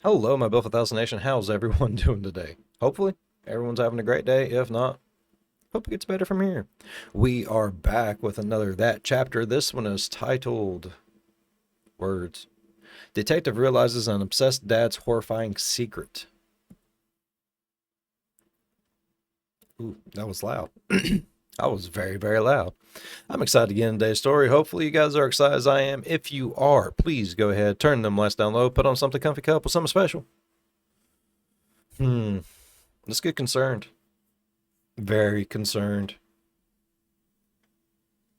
Hello, my Bill for Thousand Nation. How's everyone doing today? Hopefully, everyone's having a great day. If not, hope it gets better from here. We are back with another That chapter. This one is titled Words. Detective realizes an obsessed dad's horrifying secret. Ooh, that was loud. I was very, very loud. I'm excited to get into today's story. Hopefully you guys are excited as I am. If you are, please go ahead, turn them lights down low, put on something comfy, cup with something special. Let's get concerned. Very concerned.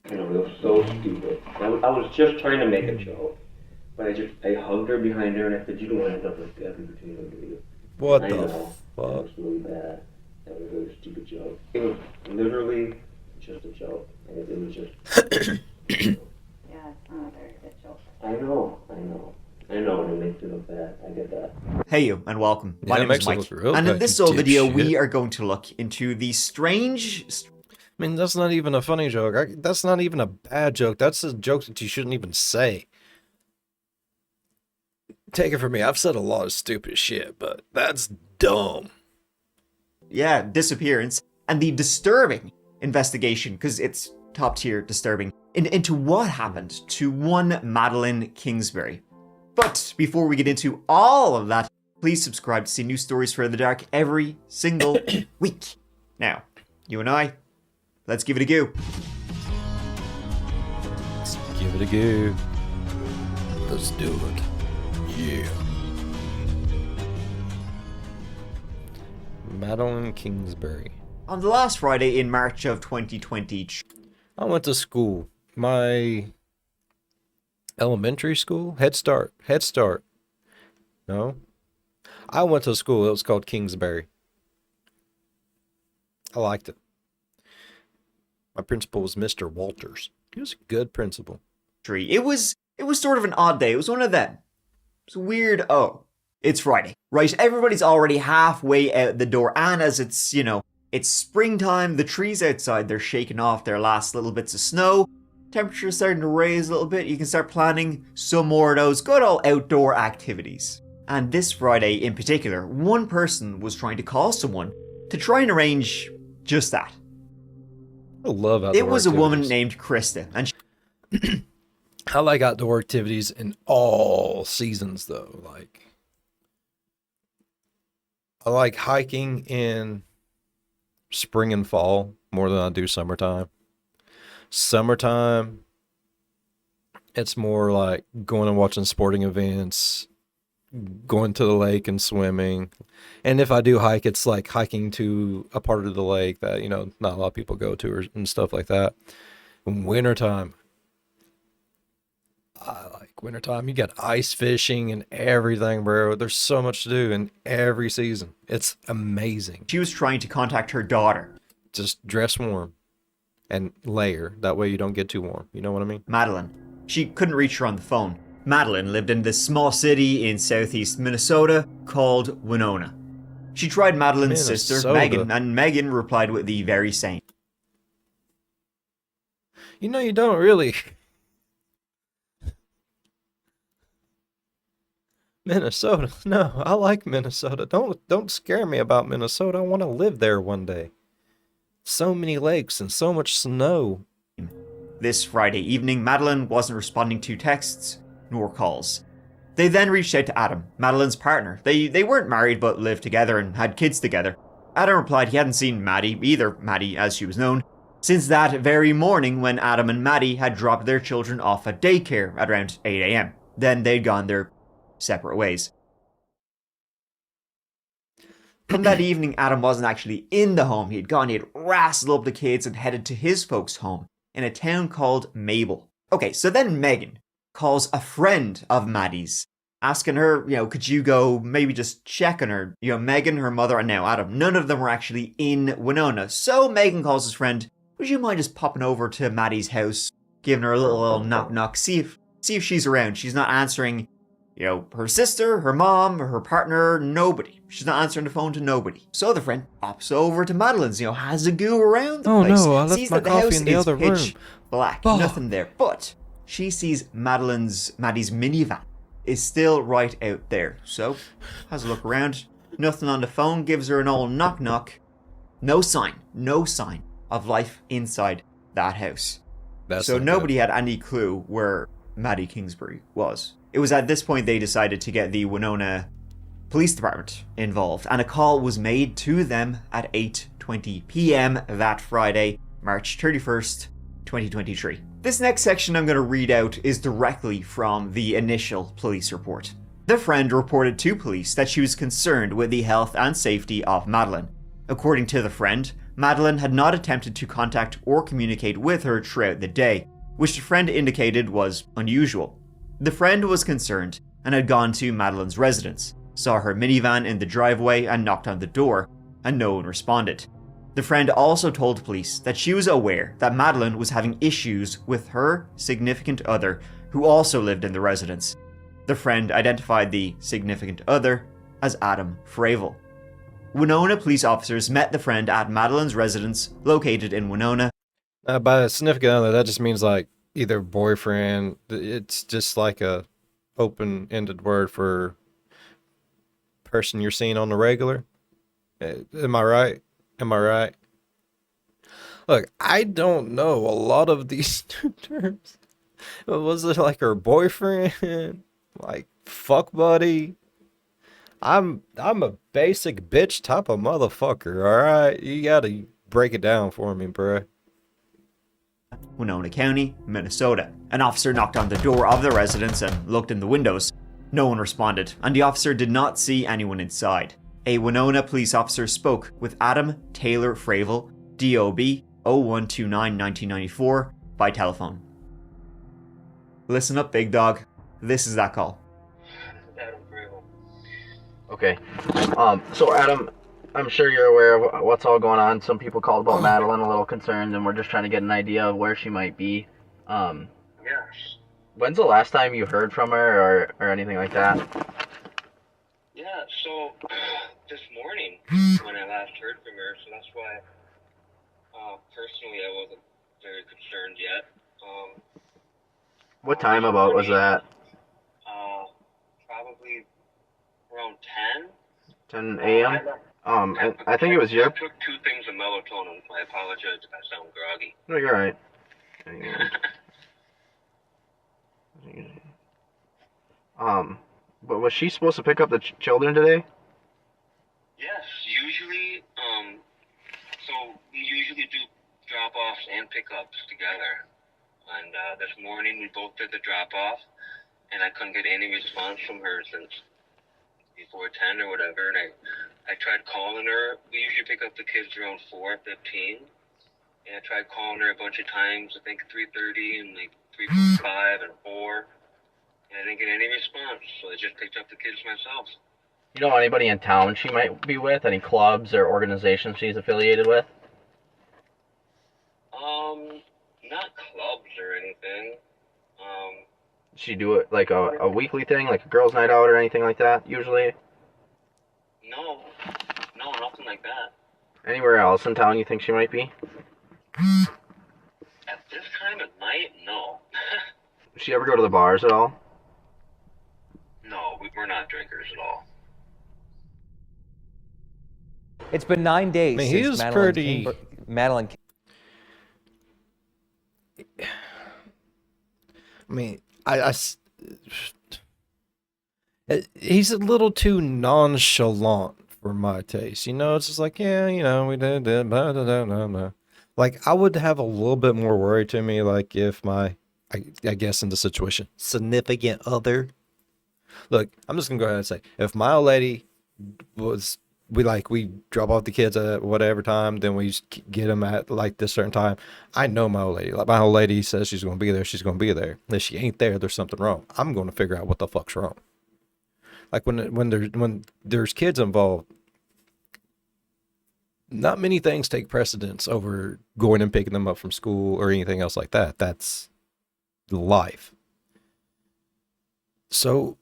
You know, it was so stupid. I was just trying to make a joke, but I hugged her behind her and I said, "You don't want to end up like Gabby Petito, do you?" What I the know, fuck? that was really bad. That was a really stupid joke. It was literally just a joke, and it was just. Yeah, it's not a very good joke. I know, and it makes it look bad. I get that. Hey you, and welcome. My name is Mike, and in this old video we are going to look into the strange... I mean, that's not even a funny joke. That's not even a bad joke. That's a joke that you shouldn't even say. Take it from me, I've said a lot of stupid shit, but that's dumb. Yeah, disappearance, and the disturbing investigation, because it's top tier disturbing, into what happened to one Madeline Kingsbury. But before we get into all of that, please subscribe to see new stories for the dark every single week. Now, you and I, let's give it a go. Let's give it a go. Let's do it. Yeah. Madeline Kingsbury. On the last Friday in March of 2020, I went to school. My elementary school? Head Start. No? I went to school. It was called Kingsbury. I liked it. My principal was Mr. Walters. He was a good principal. It was sort of an odd day. It was one of them. It's weird. Oh, it's Friday. Right, everybody's already halfway out the door, and as it's, it's springtime, the trees outside, they're shaking off their last little bits of snow. Temperature's starting to raise a little bit. You can start planning some more of those good old outdoor activities. And this Friday in particular, one person was trying to call someone to try and arrange just that. I love outdoor It was activities. a woman named Krista, and I like outdoor activities in all seasons, though. I like hiking in spring and fall more than I do summertime. Summertime, it's more like going and watching sporting events, going to the lake and swimming. And if I do hike, it's like hiking to a part of the lake that, not a lot of people go to and stuff like that. In wintertime, I like wintertime. You got ice fishing and everything, bro. There's so much to do in every season. It's amazing. she was trying to contact her daughter, Just dress warm and layer. That way you don't get too warm. You know what I mean? Madeline. She couldn't reach her on the phone. Madeline lived in this small city in southeast Minnesota called Winona. She tried Madeline's sister, Minnesota. Megan, and Megan replied with the very same. You don't really. Minnesota. No, I like Minnesota. Don't scare me about Minnesota. I want to live there one day. So many lakes and so much snow. This Friday evening, Madeline wasn't responding to texts nor calls. They then reached out to Adam, Madeline's partner. They weren't married but lived together and had kids together. Adam replied he hadn't seen Maddie, either Maddie as she was known, since that very morning when Adam and Maddie had dropped their children off at daycare at around 8 a.m. Then they'd gone their separate ways. From that evening, Adam wasn't actually in the home. He had wrestled up the kids and headed to his folks' home in a town called Mabel. Okay, so then Megan calls a friend of Maddie's, asking her, could you go maybe just check on her? Megan, her mother, and now Adam, none of them were actually in Winona. So Megan calls his friend, would you mind just popping over to Maddie's house, giving her a little knock, see if she's around. She's not answering, her sister, her mom, her partner, nobody. She's not answering the phone to nobody. So the friend pops over to Madeline's, has a go around the place. Oh no, I left sees my that the coffee house in the is other room. pitch black, Oh. nothing there. But she sees Maddie's minivan is still right out there. So, has a look around. Nothing on the phone, gives her an old knock knock. No sign of life inside that house. So nobody had any clue where Maddie Kingsbury was. It was at this point they decided to get the Winona Police Department involved, and a call was made to them at 8:20 p.m. that Friday, March 31st, 2023. This next section I'm going to read out is directly from the initial police report. The friend reported to police that she was concerned with the health and safety of Madeline. According to the friend, Madeline had not attempted to contact or communicate with her throughout the day, which the friend indicated was unusual. The friend was concerned and had gone to Madeline's residence, saw her minivan in the driveway and knocked on the door, and no one responded. The friend also told police that she was aware that Madeline was having issues with her significant other, who also lived in the residence. The friend identified the significant other as Adam Fravel. Winona police officers met the friend at Madeline's residence, located in Winona. By a significant other, that just means like either boyfriend. It's just like a open-ended word for person you're seeing on the regular. Am I right? Am I right? Look, I don't know a lot of these terms. Was it like her boyfriend? Like fuck buddy? I'm a basic bitch type of motherfucker, alright? You gotta break it down for me, bruh. Winona County, Minnesota. An officer knocked on the door of the residence and looked in the windows. No one responded, and the officer did not see anyone inside. A Winona police officer spoke with Adam Taylor Fravel, DOB 0129-1994, by telephone. Listen up, big dog. This is that call. Adam Fravel. Okay. So Adam, I'm sure you're aware of what's all going on. Some people called about Madeline a little concerned, and we're just trying to get an idea of where she might be. Yes. When's the last time you heard from her or anything like that? Yeah, so this morning when I last heard from her, so that's why personally I wasn't very concerned yet. What time about was that? Probably around 10. 10 a.m.? I think it was I your... took 2 things of melatonin. I apologize if I sound groggy. No, you're right. But was she supposed to pick up the children today? Yes, usually, so we usually do drop-offs and pickups together. And this morning we both did the drop-off, and I couldn't get any response from her since before 10 or whatever. And I tried calling her. We usually pick up the kids around 4:15. And I tried calling her a bunch of times, I think 3:30 and like 3:45 and 4. And I didn't get any response, so I just picked up the kids myself. You know anybody in town she might be with? Any clubs or organizations she's affiliated with? Not clubs or anything. Does she do it like a weekly thing, like a girls' night out or anything like that, usually? No, nothing like that. Anywhere else in town you think she might be? At this time at night, no. Does she ever go to the bars at all? No, we're not drinkers at all. It's been 9 days I mean, he since was Madeline. I mean, he's a little too nonchalant for my taste. You know, it's just like, yeah, you know, we did that, blah, blah, blah, blah, blah. Like, I would have a little bit more worry to me, like, if my, I guess in the situation, significant other. Look, I'm just gonna go ahead and say, if my old lady was, we drop off the kids at whatever time, then we get them at like this certain time. I know my old lady. Like my old lady says she's gonna be there, she's gonna be there. If she ain't there, there's something wrong. I'm gonna figure out what the fuck's wrong. Like when there's kids involved, not many things take precedence over going and picking them up from school or anything else like that. That's life. So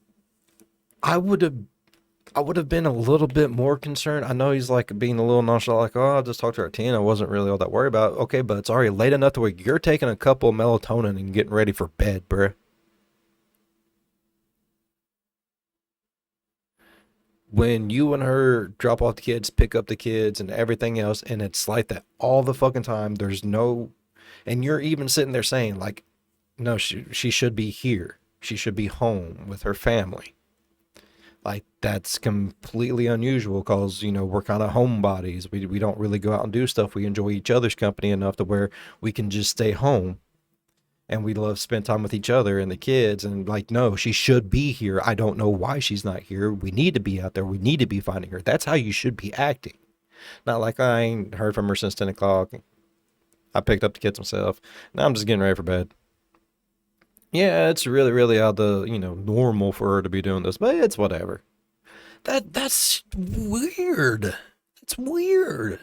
I would have been a little bit more concerned. I know he's like being a little nonchalant, like, oh, I just talked to her at 10. I wasn't really all that worried about it. Okay, but it's already late enough to where you're taking a couple of melatonin and getting ready for bed, bruh. when you and her drop off the kids, pick up the kids, and everything else, and it's like that all the fucking time. There's no, and you're even sitting there saying like, no, she should be here. She should be home with her family. Like, that's completely unusual because, you know, we're kind of homebodies. We don't really go out and do stuff. We enjoy each other's company enough to where we can just stay home. And we love to spend time with each other and the kids. And like, no, she should be here. I don't know why she's not here. We need to be out there. We need to be finding her. That's how you should be acting. Not like I ain't heard from her since 10 o'clock. I picked up the kids myself. Now I'm just getting ready for bed. Yeah, it's really, really out the, you know, normal for her to be doing this, but it's whatever. That's weird. That's weird.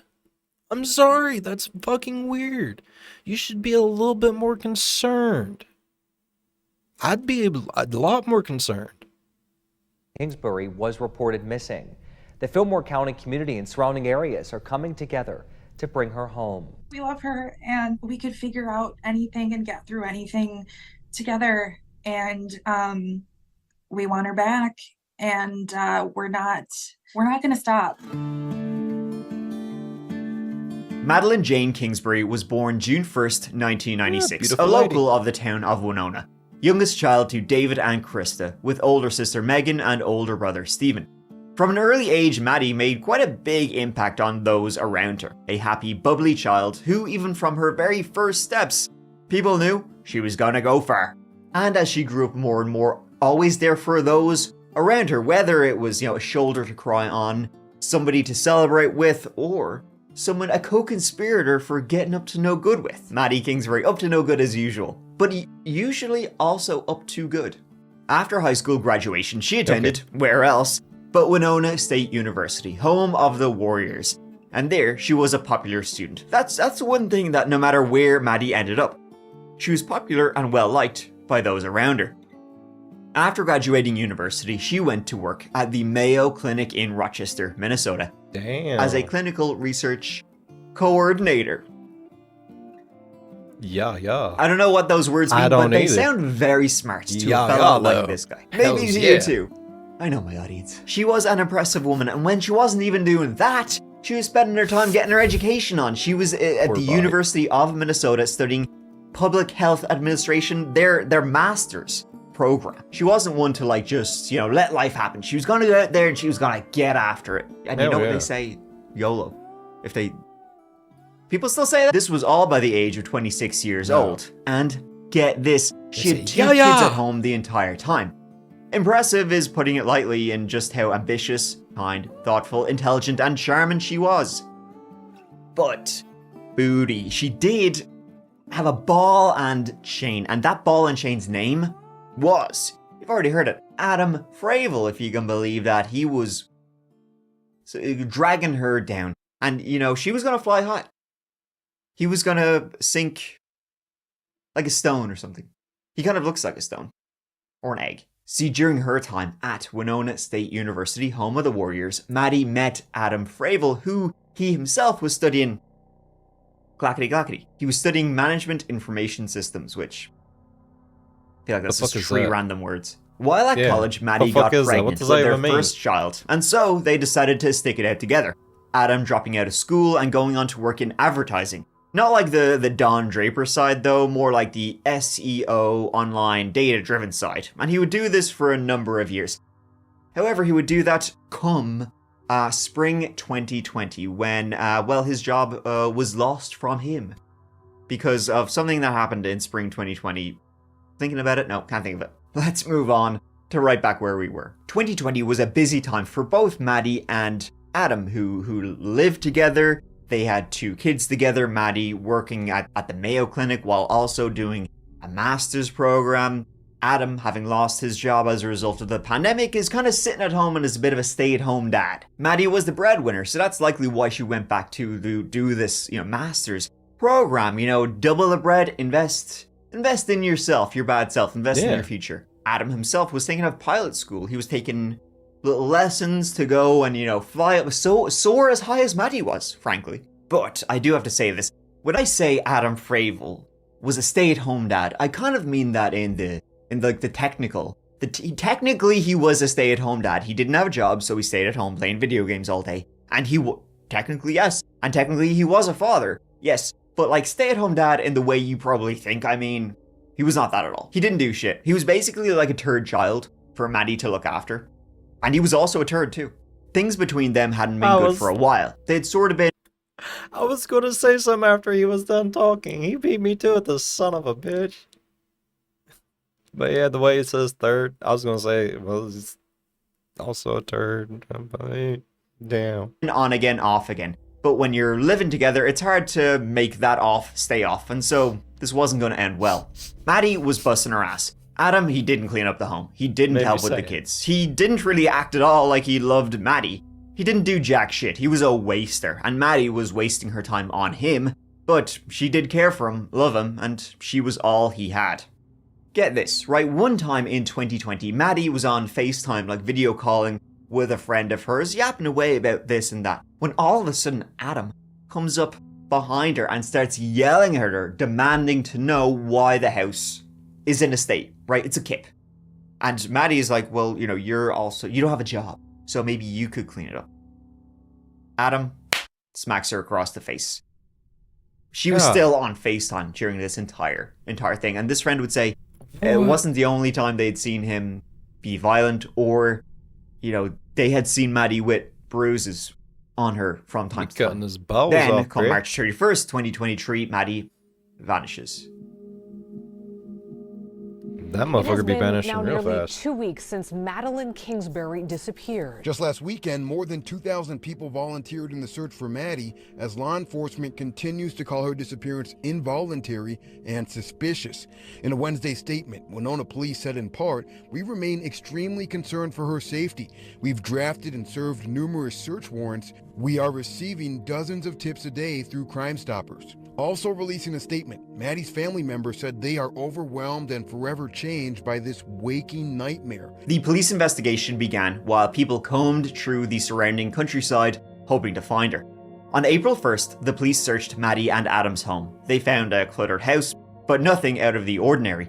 I'm sorry, that's fucking weird. You should be a little bit more concerned. I'd be a lot more concerned. Kingsbury was reported missing. The Fillmore County community and surrounding areas are coming together to bring her home. We love her, and we could figure out anything and get through anything together, and we want her back, and we're not going to stop. Madeline Jane Kingsbury was born June 1st, 1996, a lady. local of the town of Winona. Youngest child to David and Krista, with older sister Megan and older brother Stephen. From an early age, Maddie made quite a big impact on those around her. A happy, bubbly child who, even from her very first steps, people knew she was gonna go far. And as she grew up more and more, always there for those around her, whether it was, you know, a shoulder to cry on, somebody to celebrate with, or someone a co-conspirator for getting up to no good with. Maddie Kingsbury up to no good as usual, but usually also up to good. After high school graduation, she attended, where else, but Winona State University, home of the Warriors. And there, she was a popular student. That's one thing that no matter where Maddie ended up, she was popular and well-liked by those around her. After graduating university, she went to work at the Mayo Clinic in Rochester, Minnesota, Damn. as a clinical research coordinator. Yeah. I don't know what those words mean, I don't but they either. sound very smart to Yeah, a fella though. like this guy. Hells Maybe to yeah. you too. I know my audience. She was an impressive woman, and when she wasn't even doing that, she was spending her time getting her education on. She was at Poor the body. University of Minnesota studying public health administration, their master's program. She wasn't one to like just, you know, let life happen. She was gonna go out there and she was gonna get after it. And you Hell know what yeah. they say? YOLO. People still say that. This was all by the age of 26 years old. And get this, she had two kids at home the entire time. Impressive is putting it lightly in just how ambitious, kind, thoughtful, intelligent, and charming she was. But, booty, she did have a ball and chain, and that ball and chain's name was, you've already heard it, Adam Fravel, if you can believe that. He was dragging her down, and, you know, she was gonna fly high. He was gonna sink like a stone or something. He kind of looks like a stone. Or an egg. See, during her time at Winona State University, home of the Warriors, Maddie met Adam Fravel, who he himself was studying clackety. He was studying management information systems, which I feel like that's just fuck is 3 that? random words. While at Yeah. college, Maddie The fuck got is that? What pregnant does with that their even mean? first child, and so they decided to stick it out together. Adam dropping out of school and going on to work in advertising. Not like the Don Draper side though, more like the SEO online data-driven side. And he would do this for a number of years. However, he would do that come spring 2020 when, his job was lost from him. Because of something that happened in spring 2020. Thinking about it? No, can't think of it. Let's move on to right back where we were. 2020 was a busy time for both Maddie and Adam, who lived together. They had 2 kids together, Maddie working at the Mayo Clinic while also doing a master's program. Adam, having lost his job as a result of the pandemic, is kind of sitting at home and is a bit of a stay-at-home dad. Maddie was the breadwinner, so that's likely why she went back to do this, master's program. Double the bread, invest in yourself, your bad self, invest in your future. Adam himself was thinking of pilot school. He was taking little lessons to go and, fly up soar as high as Maddie was, frankly. But I do have to say this. When I say Adam Fravel was a stay-at-home dad, I kind of mean that in the technical Technically, he was a stay-at-home dad. He didn't have a job, so he stayed at home playing video games all day. And technically, yes. And technically, he was a father. Yes. But like, stay-at-home dad in the way you probably think, I mean, he was not that at all. He didn't do shit. He was basically like a turd child for Maddie to look after. And he was also a turd too. Things between them hadn't been good for a while. They'd sort of been... I was gonna say something after he was done talking. He beat me to it, the son of a bitch. But yeah, the way he says third, I was gonna say, well, he's also a turd. But damn. On again, off again. But when you're living together, it's hard to make that off stay off. And so this wasn't going to end well. Maddie was busting her ass. Adam, he didn't clean up the home. He didn't help with the kids. He didn't really act at all like he loved Maddie. He didn't do jack shit. He was a waster. And Maddie was wasting her time on him. But she did care for him, love him, and she was all he had. Get this, right? One time in 2020, Maddie was on FaceTime, like video calling with a friend of hers, yapping away about this and that, when all of a sudden Adam comes up behind her and starts yelling at her, demanding to know why the house is in a state, right? It's a kip. And Maddie is like, well, you know, you don't have a job, so maybe you could clean it up. Adam smacks her across the face. She was still on FaceTime during this entire thing, and this friend would say it wasn't the only time they'd seen him be violent, or, you know, they had seen Maddie with bruises on her from time to time. Cutting his balls then, off, come Rick. March 31st, 2023, Maddie vanishes. That motherfucker be vanishing now real nearly fast. 2 weeks since Madeline Kingsbury disappeared. Just last weekend, more than 2,000 people volunteered in the search for Maddie as law enforcement continues to call her disappearance involuntary and suspicious. In a Wednesday statement, Winona Police said in part, "We remain extremely concerned for her safety. We've drafted and served numerous search warrants. We are receiving dozens of tips a day through Crime Stoppers." Also releasing a statement, Maddie's family members said they are overwhelmed and forever changed by this waking nightmare. The police investigation began while people combed through the surrounding countryside, hoping to find her. On April 1st, the police searched Maddie and Adam's home. They found a cluttered house, but nothing out of the ordinary,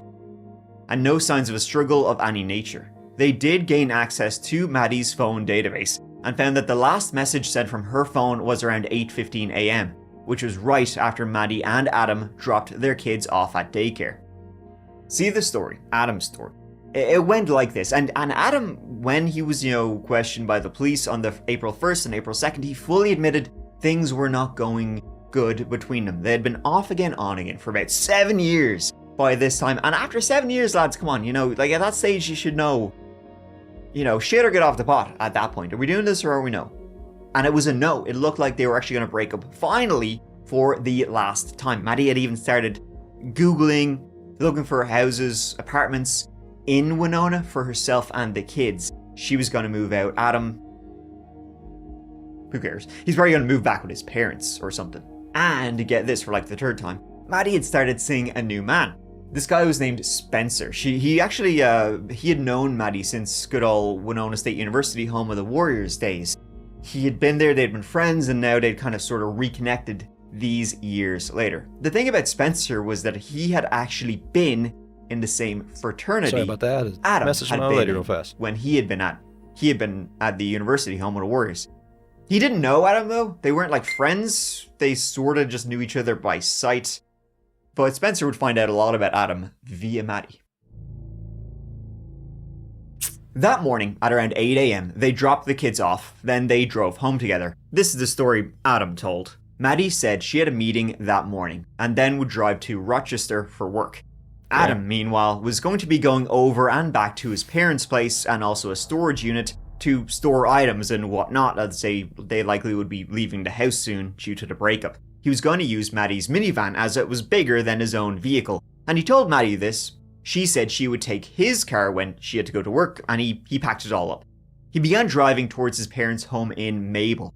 and no signs of a struggle of any nature. They did gain access to Maddie's phone database, and found that the last message sent from her phone was around 8:15 a.m., which was right after Maddie and Adam dropped their kids off at daycare. See the story, Adam's story. It went like this, and Adam, when he was, questioned by the police on the April 1st and April 2nd, he fully admitted things were not going good between them. They had been off again, on again for about 7 years by this time, and after 7 years, lads, come on, like at that stage you should know, shit or get off the pot at that point. Are we doing this or are we no? And it was a no. It looked like they were actually going to break up finally for the last time. Maddie had even started Googling, looking for houses, apartments in Winona for herself and the kids. She was going to move out. Adam, who cares? He's probably going to move back with his parents or something. And get this, for like the third time, Maddie had started seeing a new man. This guy was named Spencer. He had known Maddie since good old Winona State University, home of the Warriors days. He had been there, they'd been friends, and now they'd kind of sort of reconnected these years later. The thing about Spencer was that he had actually been in the same fraternity. Sorry about that. Adam Message had my been lady in real fast. when he had been at the university, home of the Warriors. He didn't know Adam though. They weren't like friends. They sort of just knew each other by sight. But Spencer would find out a lot about Adam via Maddie. That morning, at around 8 a.m., they dropped the kids off, then they drove home together. This is the story Adam told. Maddie said she had a meeting that morning, and then would drive to Rochester for work. Adam, meanwhile, was going to be going over and back to his parents' place, and also a storage unit, to store items and whatnot, as they likely would be leaving the house soon due to the breakup. He was going to use Maddie's minivan as it was bigger than his own vehicle, and he told Maddie this. She said she would take his car when she had to go to work, and he packed it all up. He began driving towards his parents' home in Mabel.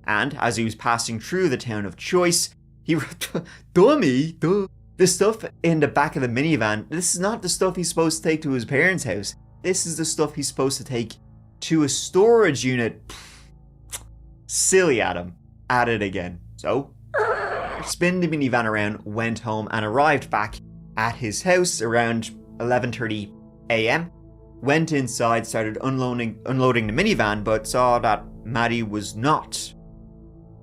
And as he was passing through the town of Choice, he the stuff in the back of the minivan, this is not the stuff he's supposed to take to his parents' house. This is the stuff he's supposed to take to a storage unit. Silly Adam. At it again. So, spin the minivan around, went home, and arrived back at his house around 11:30 a.m., went inside, started unloading the minivan, but saw that Maddie was not.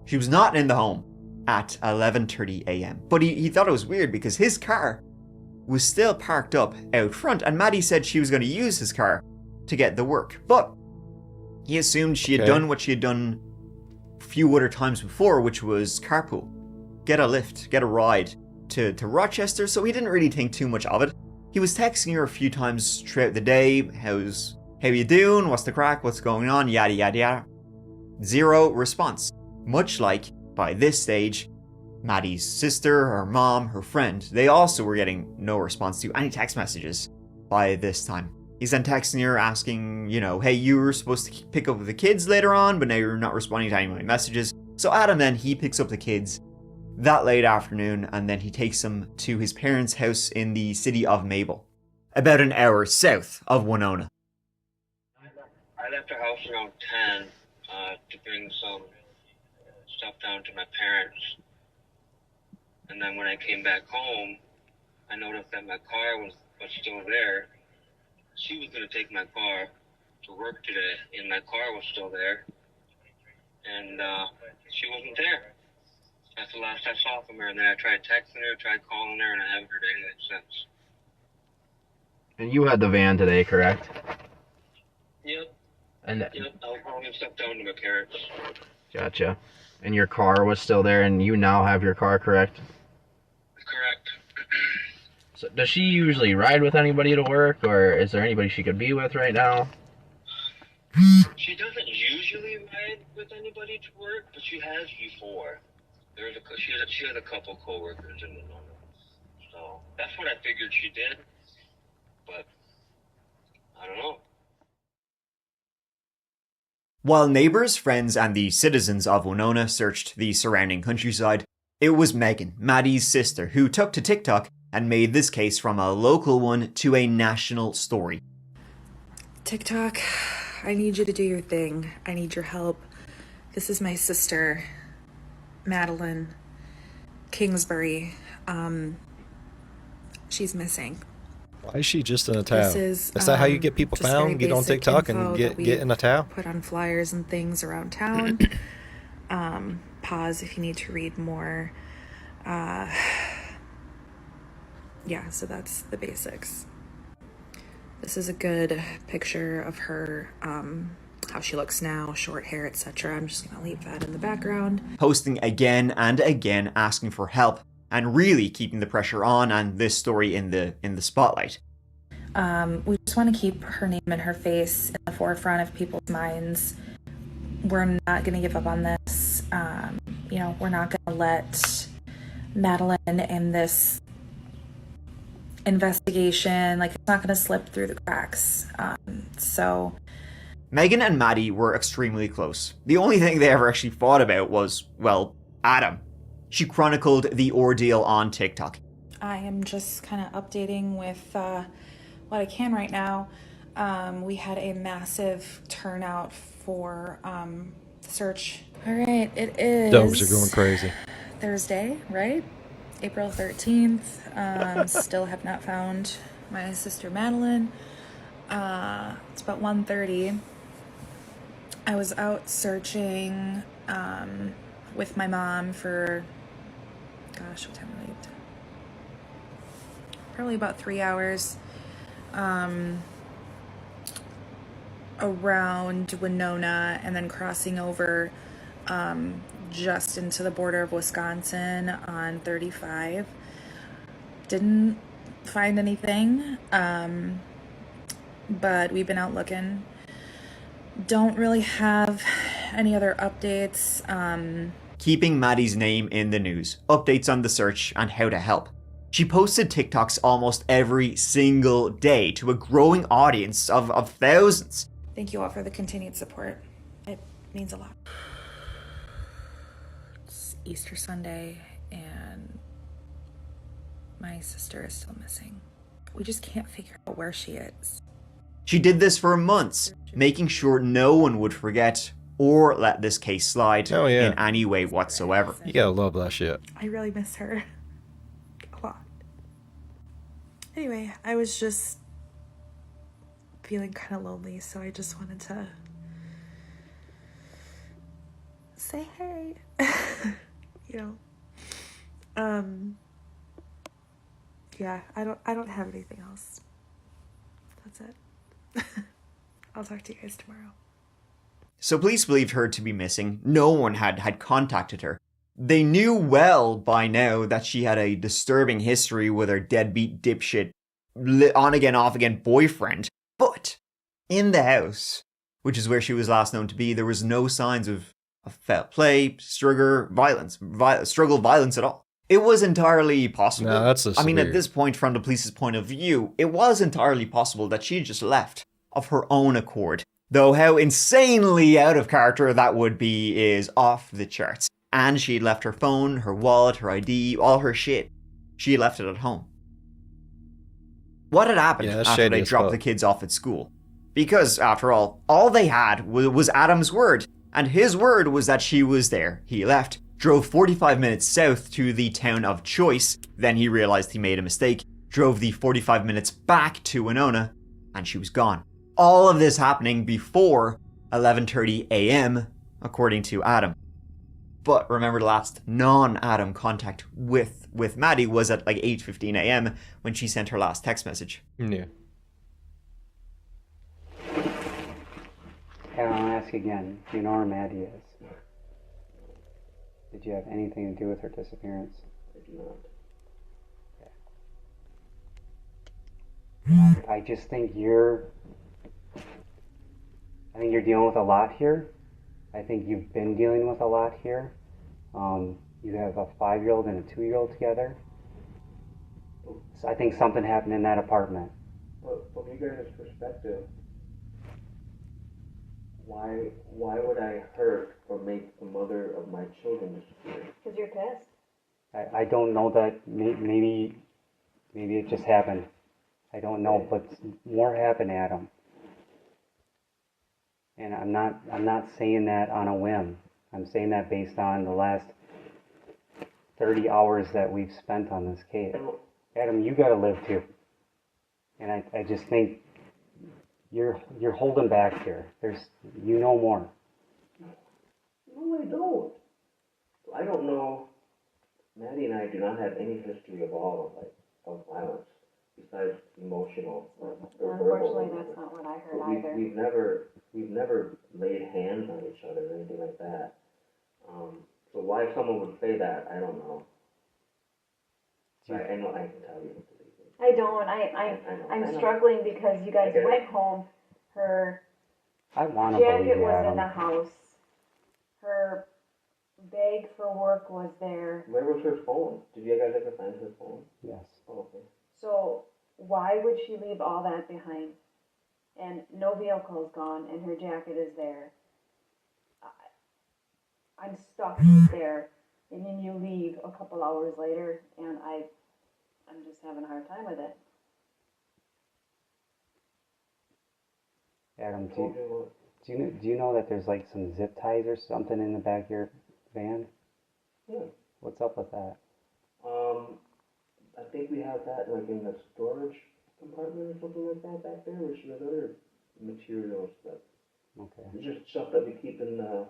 She was not in the home at 11:30 a.m. But he thought it was weird because his car was still parked up out front, and Maddie said she was going to use his car to get the work. But he assumed she had done what she had done a few other times before, which was carpool. Get a lift, get a ride to Rochester, so he didn't really think too much of it. He was texting her a few times throughout the day. How you doing? What's the crack? What's going on? Yada, yada, yada. Zero response. Much like, by this stage, Maddie's sister, her mom, her friend, they also were getting no response to any text messages by this time. He's then texting her asking, hey, you were supposed to pick up the kids later on, but now you're not responding to any of my messages. So Adam then, he picks up the kids that late afternoon, and then he takes them to his parents' house in the city of Mabel, about an hour south of Winona. I left the house around 10 to bring some stuff down to my parents. And then when I came back home, I noticed that my car was still there. She was going to take my car to work today, and my car was still there. And she wasn't there. That's the last I saw from her, and then I tried texting her, tried calling her, and I haven't heard anything since. And you had the van today, correct? Yep. And I'll call and stuff down to my parents. Gotcha. And your car was still there, and you now have your car, correct? Correct. So does she usually ride with anybody to work, or is there anybody she could be with right now? She doesn't usually ride with anybody to work, but she has before. She has a couple co-workers in the moment. So that's what I figured she did, but I don't know. While neighbors, friends, and the citizens of Winona searched the surrounding countryside, it was Megan, Maddie's sister, who took to TikTok and made this case from a local one to a national story. TikTok, I need you to do your thing. I need your help. This is my sister, Madeline Kingsbury. She's missing. Why is she just in a towel? Is that how you get people just found? very Get on basic TikTok and info get that in a towel? Put on flyers and things around town. Pause if you need to read more. Yeah, so that's the basics. This is a good picture of her, how she looks now, short hair, etc. I'm just gonna leave that in the background. Posting again and again, asking for help, and really keeping the pressure on and this story in the spotlight. We just want to keep her name and her face in the forefront of people's minds. We're not going to give up on this. We're not going to let Madeline and this investigation, it's not going to slip through the cracks. Megan and Maddie were extremely close. The only thing they ever actually fought about was, Adam. She chronicled the ordeal on TikTok. I am just kind of updating with what I can right now. We had a massive turnout for the search. All right, it is. Dogs are going crazy. Thursday, right? April 13th. Still have not found my sister Madeline. It's about 1:30. I was out searching with my mom for, what time we leaved? Probably about 3 hours. Around Winona and then crossing over just into the border of Wisconsin on 35. Didn't find anything, but we've been out looking. Don't really have any other updates. Keeping Maddie's name in the news, updates on the search, and how to help. She posted TikToks almost every single day to a growing audience of thousands. Thank you all for the continued support. It means a lot. It's Easter Sunday, and my sister is still missing. We just can't figure out where she is. She did this for months, making sure no one would forget or let this case slide in any way whatsoever. You gotta love that shit. I really miss her a lot. Anyway, I was just feeling kind of lonely, so I just wanted to say hey. You know. Yeah, I don't have anything else. That's it. I'll talk to you guys tomorrow. So police believed her to be missing. No one had contacted her. They knew well by now that she had a disturbing history with her deadbeat dipshit on again, off again boyfriend. But in the house, which is where she was last known to be, there was no signs of foul play, violence at all. It was entirely possible. No, that's just I mean, weird. at this point, from the police's point of view, it was entirely possible that she just left of her own accord. Though how insanely out of character that would be is off the charts. And she left her phone, her wallet, her ID, all her shit. She left it at home. What had happened Yeah, that's after shady they as dropped fuck. the kids off at school? Because, after all they had was Adam's word. And his word was that she was there. He left, drove 45 minutes south to the town of Choice. Then he realized he made a mistake, drove the 45 minutes back to Winona, and she was gone. All of this happening before 11:30 a.m., according to Adam. But remember, the last non-Adam contact with Maddie was at like 8:15 a.m. when she sent her last text message. Yeah. I'll ask again, do you know where Maddie is? Did you have anything to do with her disappearance? I do not. I just think you're dealing with a lot here. I think you've been dealing with a lot here. You have a 5-year-old and a 2-year-old together. So I think something happened in that apartment. Well, from you guys' perspective, why would I hurt or make the mother of my children disappear? Because you're pissed. I don't know that, maybe it just happened. I don't know, but more happened, Adam. And I'm not saying that on a whim. I'm saying that based on the last 30 hours that we've spent on this case. Adam, you gotta live too. And I just think you're holding back here. You know more. No, I don't. I don't know. Maddie and I do not have any history of all of violence besides emotional or Unfortunately, verbal. that's not what I heard But either. we've never laid hands on each other or anything like that. So why someone would say that, I don't know. I know I can tell you. I don't. I I'm know. struggling because you guys I get it. went home. Her I want to believe jacket you, was Adam. in the house. Her bag for work was there. Where was her phone? Did you guys ever find her phone? Yes. Oh, okay. So why would she leave all that behind? And no vehicle's gone, and her jacket is there. I'm stuck there, and then you leave a couple hours later, and I'm just having a hard time with it. Adam, Told you what? do you know that there's like some zip ties or something in the back of your van? Yeah. What's up with that? I think we have that like in the storage compartment or something like that back there, which there's other materials that Okay. it's just stuff that we keep in the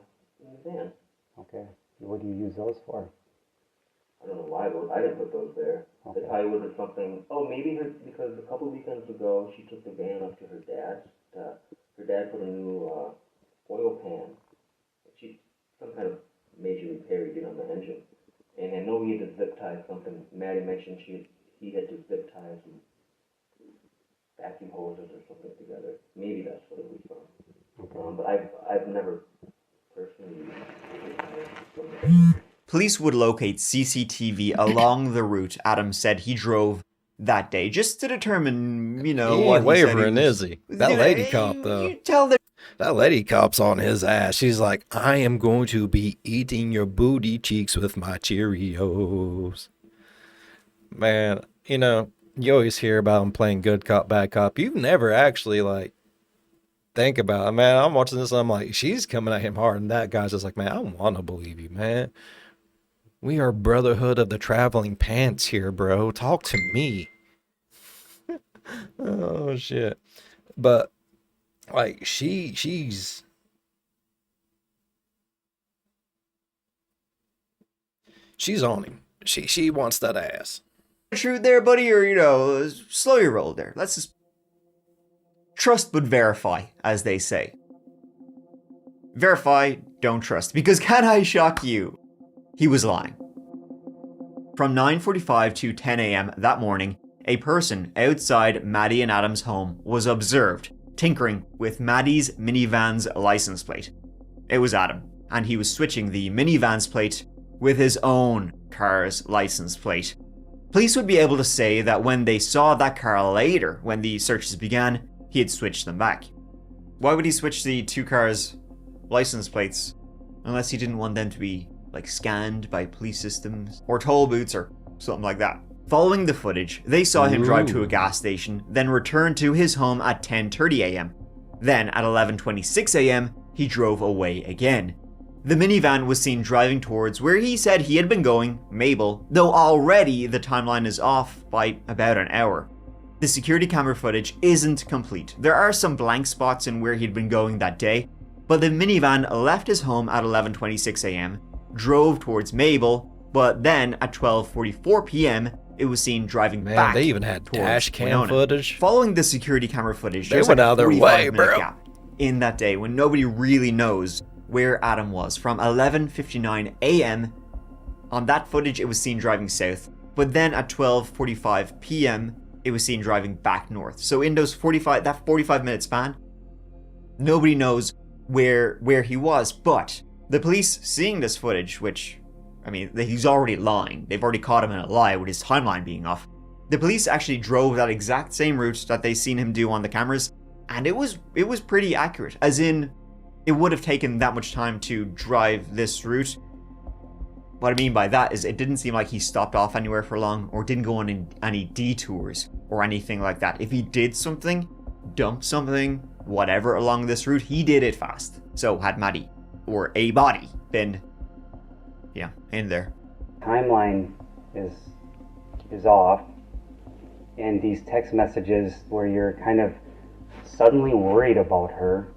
van. Okay. What do you use those for? I don't know why I didn't put those there. Okay. It probably would have something. Oh, maybe because a couple weekends ago she took the van up to her dad's. Her dad put a new oil pan. Some kind of major repair he did on the engine. And I know he had to zip tie something. Maddie mentioned he had to zip tie some vacuum hoses or something together. Maybe that's what it was from. Okay. But I've never personally used it. Police would locate CCTV along the route Adam said he drove that day, just to determine, He what ain't he said wavering, was- is he? That lady cop, though. You tell that That lady cop's on his ass. She's like, I am going to be eating your booty cheeks with my Cheerios. Man, you always hear about him playing good cop, bad cop. You've never actually, think about it. Man, I'm watching this, I'm like, she's coming at him hard, and that guy's just like, man, I want to believe you, man. We are brotherhood of the traveling pants here, bro. Talk to me. Oh, shit. But Like she's on him. She wants that ass. True there, buddy, or, you know, slow your roll there. Let's just trust but verify, as they say. Verify, don't trust, because can I shock you? He was lying. From 9:45 to 10 a.m. that morning, a person outside Maddie and Adam's home was observed tinkering with Maddie's minivan's license plate. It was Adam, and he was switching the minivan's plate with his own car's license plate. Police would be able to say that when they saw that car later, when the searches began, he had switched them back. Why would he switch the two cars' license plates unless he didn't want them to be, like, scanned by police systems or toll booths or something like that? Following the footage, they saw him drive to a gas station, then return to his home at 10:30 a.m. Then at 11:26 a.m., he drove away again. The minivan was seen driving towards where he said he had been going, Mabel, though already the timeline is off by about an hour. The security camera footage isn't complete. There are some blank spots in where he'd been going that day, but the minivan left his home at 11:26 a.m., drove towards Mabel, but then at 12:44 p.m., it was seen driving back. They even had dash cam Winona. footage. Following the security camera footage, They there's went like out of their 45 way, minute bro. gap in that day when nobody really knows where Adam was. From 11:59 a.m. on that footage, it was seen driving south, but then at 12:45 p.m., it was seen driving back north. So in those 45 minute span, nobody knows where he was. But the police seeing this footage, which, I mean, he's already lying. They've already caught him in a lie with his timeline being off. The police actually drove that exact same route that they seen him do on the cameras, and it was pretty accurate. As in, it would have taken that much time to drive this route. What I mean by that is it didn't seem like he stopped off anywhere for long or didn't go on any detours or anything like that. If he did something, dumped something, whatever along this route, he did it fast. So had Maddie, or a body, been, yeah, in there. Timeline is off, and these text messages where you're kind of suddenly worried about her,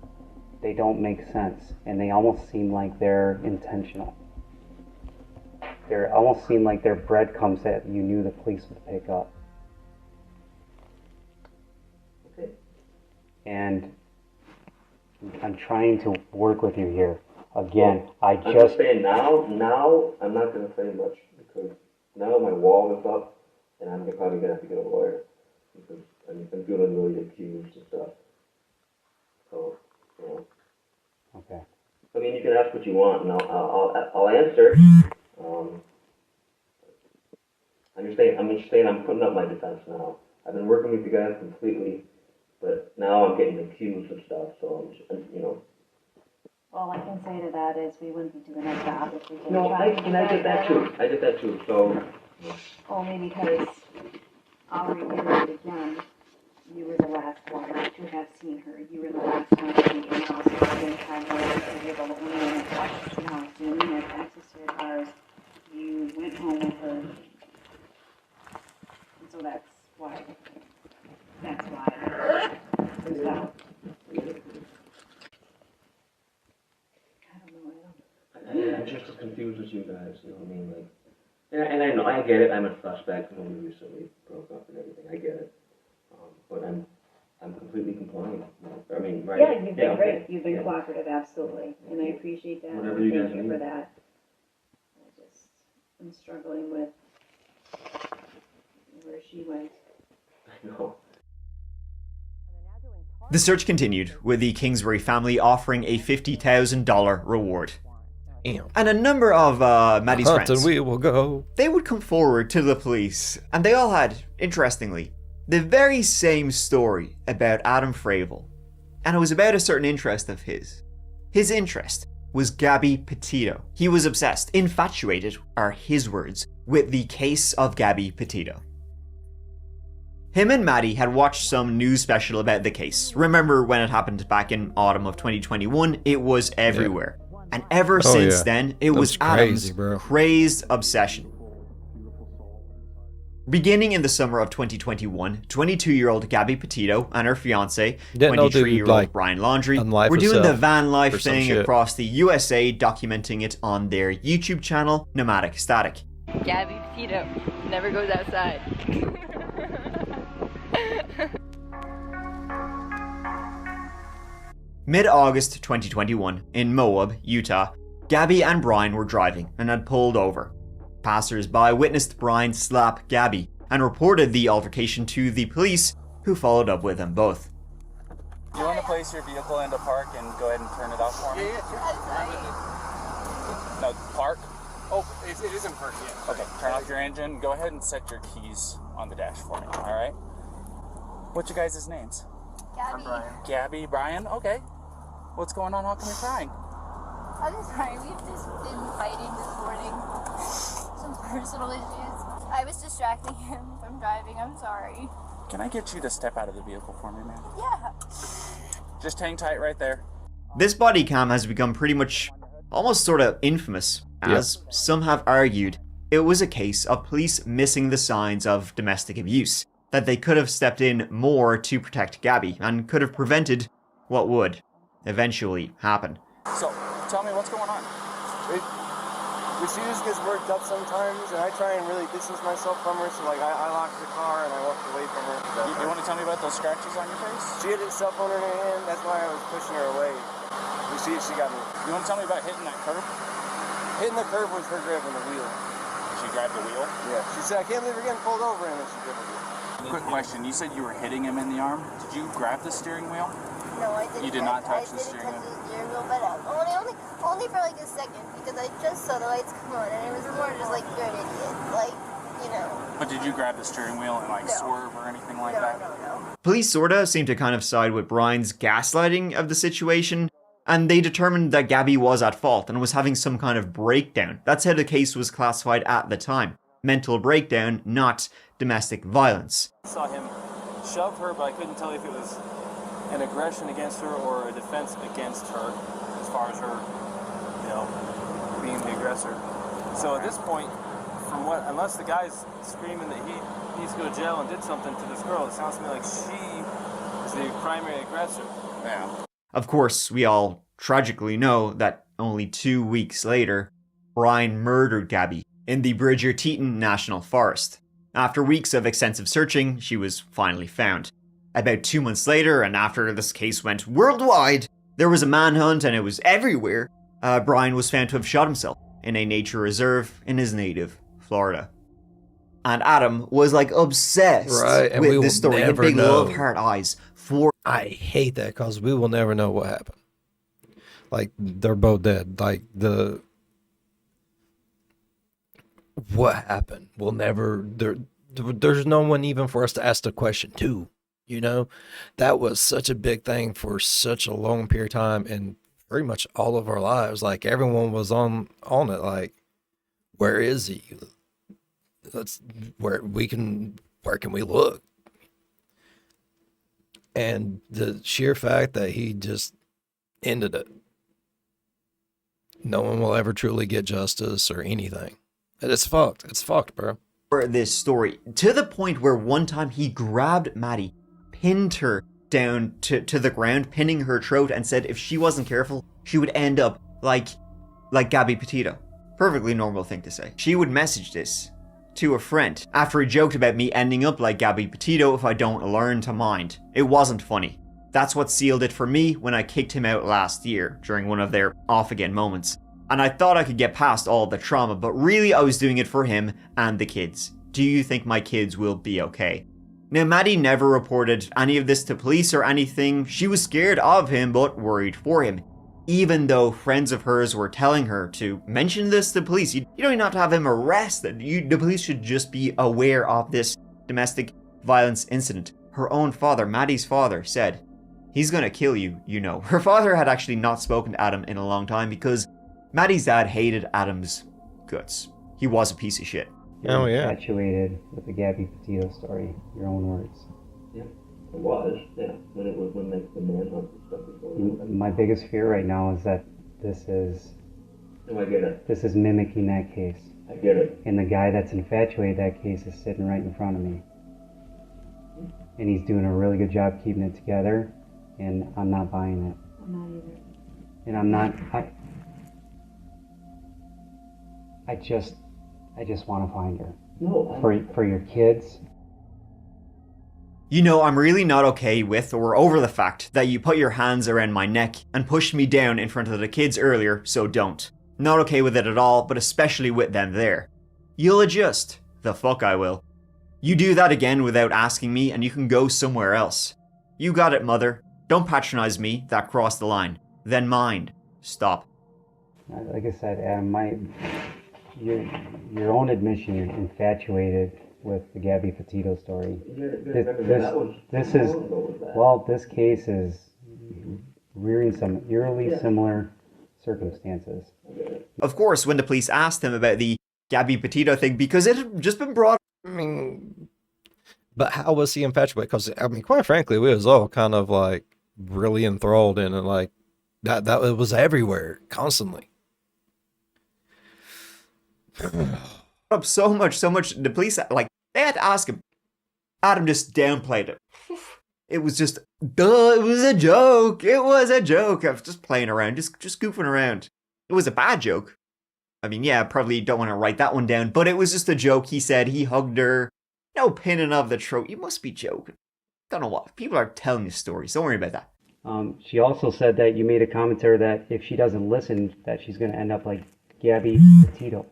they don't make sense, and they almost seem like they're intentional. They almost seem like they're breadcrumbs that you knew the police would pick up. Okay. And I'm trying to work with you here. Again, I'm just saying now I'm not going to say much because now my wall is up and I'm probably going to have to get a lawyer because I'm feeling really accused and stuff. So, you know. Okay. I mean, you can ask what you want and I'll answer. I'm just saying I'm putting up my defense now. I've been working with you guys completely, but now I'm getting accused of stuff, so I'm you know. All I can say to that is we wouldn't be doing our job if we didn't No, try to do I get that too. I get that too. So Only because, I'll reiterate again, you were the last one to have seen her. You were the last one to be in the house. You didn't have lawyers to be able to come in and access to your house. You didn't have access to your cars. You went home with her. And so that's why. There's that. I'm just as confused as you guys, you know what I mean? Like, and I know, I get it, I'm a suspect, and we recently broke up and everything, I get it. But I'm completely compliant. I mean, right? Yeah, you've been great. Okay. You've been cooperative, absolutely. And I appreciate that. Whatever and you thank guys you need. for that. I'm struggling with where she went. I know. The search continued, with the Kingsbury family offering a $50,000 reward. Damn. And a number of Maddie's Hunting friends, we will go. they would come forward to the police, and they all had, interestingly, the very same story about Adam Fravel. And it was about a certain interest of his. His interest was Gabby Petito. He was obsessed, infatuated, are his words, with the case of Gabby Petito. Him and Maddie had watched some news special about the case. Remember when it happened back in autumn of 2021? It was everywhere. And ever since then, it was crazy, Adam's bro. crazed obsession. Beginning in the summer of 2021, 22-year-old Gabby Petito and her fiance, Didn't know dude, 23-year-old like, Brian Laundrie, unlife were doing the himself van or life some thing shit. across the USA, documenting it on their YouTube channel, Nomadic Static. Gabby Petito never goes outside. Mid-August 2021, in Moab, Utah, Gabby and Brian were driving and had pulled over. Passers-by witnessed Brian slap Gabby and reported the altercation to the police, who followed up with them both. Do you want to place your vehicle into park and go ahead and turn it off for me? No, park? Oh, it isn't park yet. Okay, turn off your engine. Go ahead and set your keys on the dash for me, all right? What's your guys' names? Gabby. Brian. Gabby, Brian? Okay. What's going on? How come you're crying? I'm sorry, we've just been fighting this morning. Some personal issues. I was distracting him from driving, I'm sorry. Can I get you to step out of the vehicle for me, man? Yeah. Just hang tight right there. This body cam has become pretty much almost sort of infamous, as some have argued it was a case of police missing the signs of domestic abuse, that they could have stepped in more to protect Gabby and could have prevented what would eventually happen. So, tell me what's going on. She just gets worked up sometimes, and I try and really distance myself from her, so like I locked the car and I walked away from her. You want to tell me about those scratches on your face? She had a cell phone in her hand, that's why I was pushing her away. She got me. You want to tell me about hitting that curb? Hitting the curb was her grabbing the wheel. She grabbed the wheel? Yeah. She said, I can't believe we're getting pulled over, and then she grabbed the wheel. Quick question, you said you were hitting him in the arm. Did you grab the steering wheel? No, I didn't. You did not touch the steering wheel? But only for like a second, because I just saw the lights come on, and it was more just like, you're an idiot, like, you know. But did you grab the steering wheel and like swerve or anything like that? No. Police sorta seem to kind of side with Brian's gaslighting of the situation, and they determined that Gabby was at fault and was having some kind of breakdown. That's how the case was classified at the time. Mental breakdown, not domestic violence. I saw him shove her, but I couldn't tell if it was an aggression against her or a defense against her, as far as her, being the aggressor. So at this point, unless the guy's screaming that he needs to go to jail and did something to this girl, it sounds to me like she is the primary aggressor. Yeah. Of course, we all tragically know that only 2 weeks later, Brian murdered Gabby in the Bridger-Teton National Forest. After weeks of extensive searching, she was finally found. About 2 months later, and after this case went worldwide, there was a manhunt and it was everywhere. Brian was found to have shot himself in a nature reserve in his native Florida. And Adam was like obsessed with this story and big love heart eyes for. I hate that because we will never know what happened. Like, they're both dead. Like, what happened? We'll never. There's no one even for us to ask the question to. That was such a big thing for such a long period of time and pretty much all of our lives. Like, everyone was on it. Like, where is he? Where can we look? And the sheer fact that he just ended it. No one will ever truly get justice or anything. It's fucked. It's fucked, bro. For this story, to the point where one time he grabbed Maddie, pinned her down to the ground, pinning her throat, and said if she wasn't careful, she would end up like Gabby Petito. Perfectly normal thing to say. She would message this to a friend after he joked about me ending up like Gabby Petito if I don't learn to mind. It wasn't funny. That's what sealed it for me when I kicked him out last year during one of their off-again moments. And I thought I could get past all the trauma, but really I was doing it for him and the kids. Do you think my kids will be okay? Now, Maddie never reported any of this to police or anything. She was scared of him, but worried for him. Even though friends of hers were telling her to mention this to police. You don't even have to have him arrested. The police should just be aware of this domestic violence incident. Her own father, Maddie's father, said, he's gonna kill you, Her father had actually not spoken to Adam in a long time because Maddie's dad hated Adam's guts. He was a piece of shit. You're infatuated with the Gabby Petito story, your own words. Yeah, it was, when the manhunt stuff was going on. My biggest fear right now is that this is No, I get it. This is mimicking that case. I get it. And the guy that's infatuated that case is sitting right in front of me. And he's doing a really good job keeping it together, and I'm not buying it. I'm not either. And I'm not, I just want to find her. No. For your kids. You know, I'm really not okay with or over the fact that you put your hands around my neck and pushed me down in front of the kids earlier, so don't. Not okay with it at all, but especially with them there. You'll adjust. The fuck I will. You do that again without asking me and you can go somewhere else. You got it, mother. Don't patronize me, that crossed the line. Then mind. Stop. Like I said, Adam, your own admission, you're infatuated with the Gabby Petito story. This case is rearing some eerily similar circumstances. Of course, when the police asked him about the Gabby Petito thing, because it had just been brought. I mean, but how was he infatuated? Because, I mean, quite frankly, we was all kind of like really enthralled in it, like that it was everywhere, constantly. Up so much, the police, like, they had to ask him. Adam just downplayed it. It was just, duh, it was a joke. It was a joke. I was just playing around, just goofing around. It was a bad joke. I mean, yeah, probably don't want to write that one down, but it was just a joke. He said he hugged her. No pinning of the throat. You must be joking. Don't know what. People are telling you stories. Don't worry about that. She also said that you made a commentary that if she doesn't listen, that she's going to end up like Gabby Petito.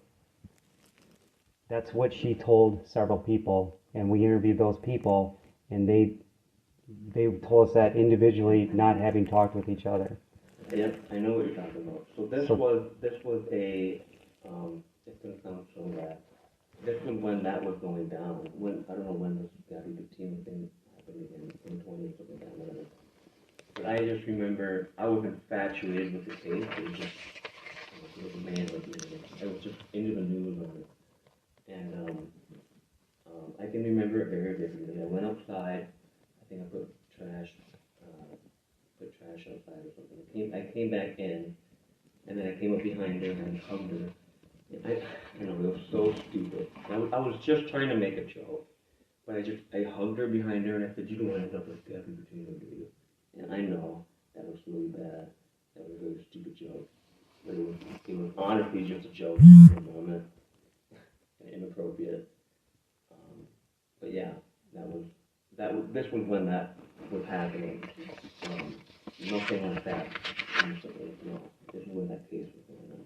That's what she told several people, and we interviewed those people, and they told us that individually, not having talked with each other. Yep, I know what you're talking about. So this was a it's gonna sound so bad. This was when that was going down. When I don't know when this Gabby Petito thing happened again, 2020 or something like that. But I just remember I was infatuated with the case. It was just it was a man like me. I was just into the news on it. And I can remember it very vividly. I went outside. I think I put trash outside or something. I came back in, and then I came up behind her and hugged her. And it was so stupid. I was just trying to make a joke, but I hugged her behind her and I said, "You don't want to end up like Gabby Petito, do you?" And I know that was really bad. That was a really stupid joke, but it was honestly just a joke for the moment. Inappropriate. But yeah, this was when that was happening. Nothing like that recently. No, this is when that case was going on.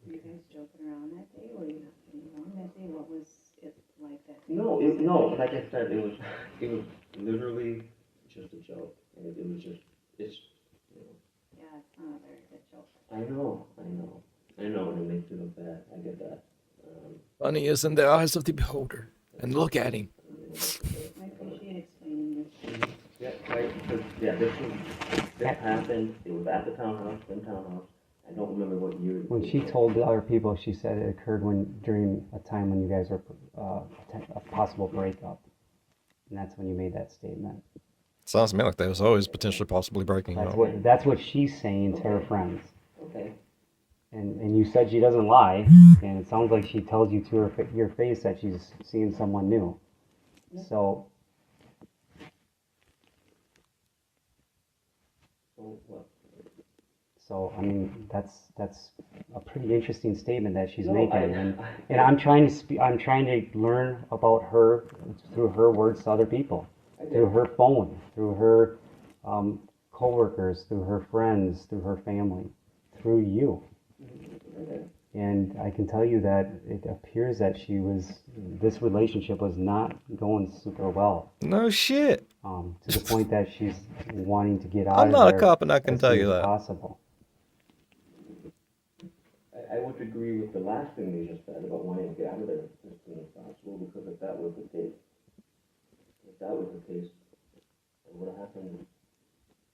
Were you guys joking around that day? Were you not getting along that day? What was it like that day? No, like I said, it was literally just a joke, and it was just Yeah, it's not a very good joke. I know, and it makes me look bad. I get that. Funny is in the eyes of the beholder. And look at him. I appreciate explaining this. This happened. It was at the townhouse. I don't remember what year. When she told the other people, she said it occurred during a time when you guys were a possible breakup, and that's when you made that statement. Sounds to me like they was always potentially possibly breaking up. That's what she's saying to her friends. Okay. And you said she doesn't lie, and it sounds like she tells you to your face that she's seeing someone new. So. So I mean that's a pretty interesting statement that she's making, and I'm trying to learn about her through her words to other people, through her phone, through her coworkers, through her friends, through her family, through you. And I can tell you that it appears that this relationship was not going super well. No shit. To the point that she's wanting to get out I'm of not there a cop and I can as tell soon you as that. possible. I would agree with the last thing you just said about wanting to get out of there as soon as possible, because if that was the case, it would have happened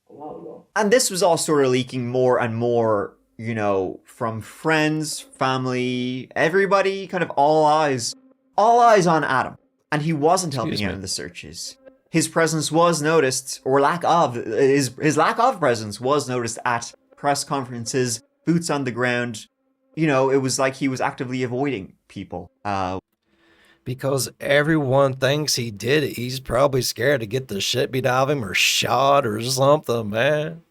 a while ago. And this was all sort of leaking more and more, you know, from friends, family, everybody, kind of all eyes on Adam. And he wasn't helping out in the searches. His presence was noticed, or his lack of presence was noticed at press conferences, boots on the ground, You know, it was like he was actively avoiding people. Because everyone thinks he did it. He's probably scared to get the shit beat out of him or shot or something, man.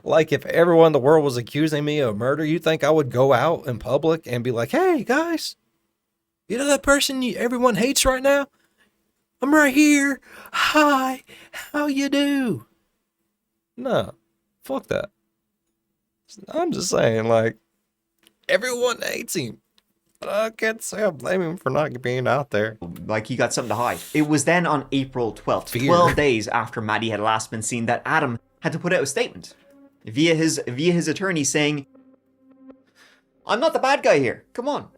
Like, if everyone in the world was accusing me of murder, you think I would go out in public and be like, hey, guys, you know that person everyone hates right now? I'm right here. Hi, how you do? No, fuck that. I'm just saying, like, everyone hates him. I can't say I blame him for not being out there. Like he got something to hide. It was then on April 12th, Fear. 12 days after Maddie had last been seen, that Adam had to put out a statement via his attorney saying, I'm not the bad guy here. Come on.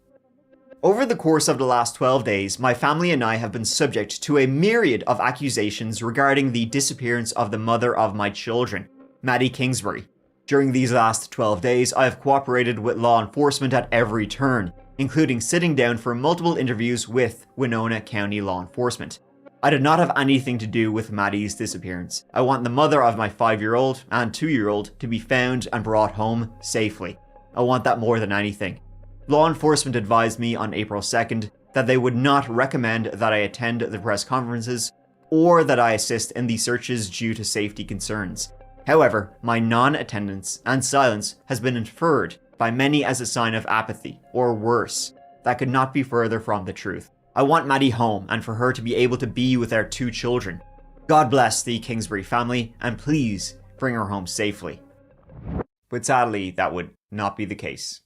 Over the course of the last 12 days, my family and I have been subject to a myriad of accusations regarding the disappearance of the mother of my children, Maddie Kingsbury. During these last 12 days, I have cooperated with law enforcement at every turn, including sitting down for multiple interviews with Winona County law enforcement. I did not have anything to do with Maddie's disappearance. I want the mother of my 5-year-old and 2-year-old to be found and brought home safely. I want that more than anything. Law enforcement advised me on April 2nd that they would not recommend that I attend the press conferences or that I assist in the searches due to safety concerns. However, my non-attendance and silence has been inferred by many as a sign of apathy, or worse. That could not be further from the truth. I want Maddie home and for her to be able to be with our 2 children. God bless the Kingsbury family, and please bring her home safely. But sadly, that would not be the case.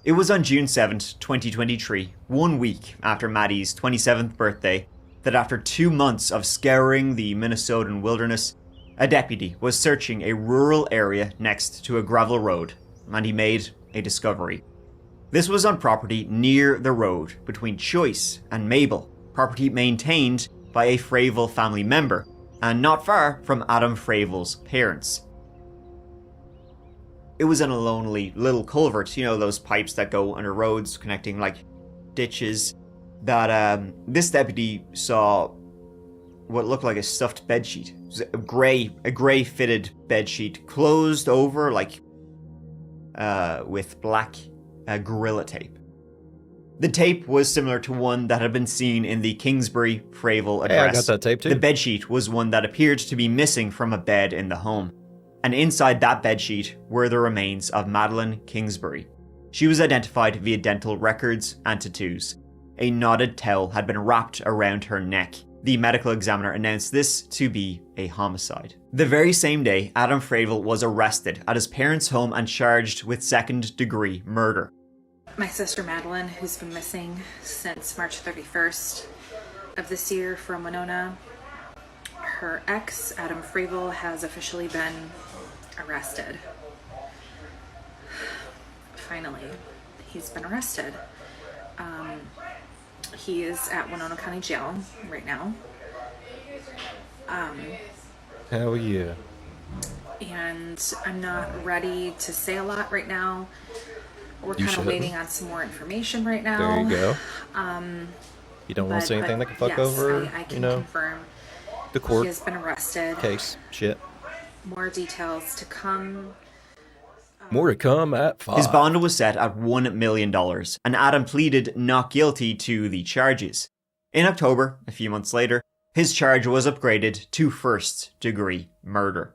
It was on June 7th, 2023, 1 week after Maddie's 27th birthday, that after 2 months of scouring the Minnesotan wilderness, a deputy was searching a rural area next to a gravel road, and he made a discovery. This was on property near the road between Choice and Mabel, property maintained by a Fravel family member, and not far from Adam Fravel's parents. It was in a lonely little culvert, you know, those pipes that go under roads connecting like ditches, that this deputy saw what looked like a stuffed bedsheet. It was a grey fitted bedsheet, closed over like with black Gorilla Tape. The tape was similar to one that had been seen in the Kingsbury Fravel address. Hey, I got that tape too. The bedsheet was one that appeared to be missing from a bed in the home. And inside that bedsheet were the remains of Madeline Kingsbury. She was identified via dental records and tattoos. A knotted towel had been wrapped around her neck. The medical examiner announced this to be a homicide. The very same day, Adam Fravel was arrested at his parents' home and charged with second-degree murder. My sister Madeline, who's been missing since March 31st of this year from Winona, her ex, Adam Fravel, has officially been arrested. Finally, he's been arrested. He is at Winona County Jail right now. Hell yeah. And I'm not ready to say a lot right now. We're kind of waiting on some more information right now. There you go. You don't want to say anything that can fuck yes, over, I can you know, confirm the court he has been arrested. case. Shit. More details to come. More to come at 5. His bond was set at $1 million, and Adam pleaded not guilty to the charges. In October, a few months later, his charge was upgraded to first-degree murder.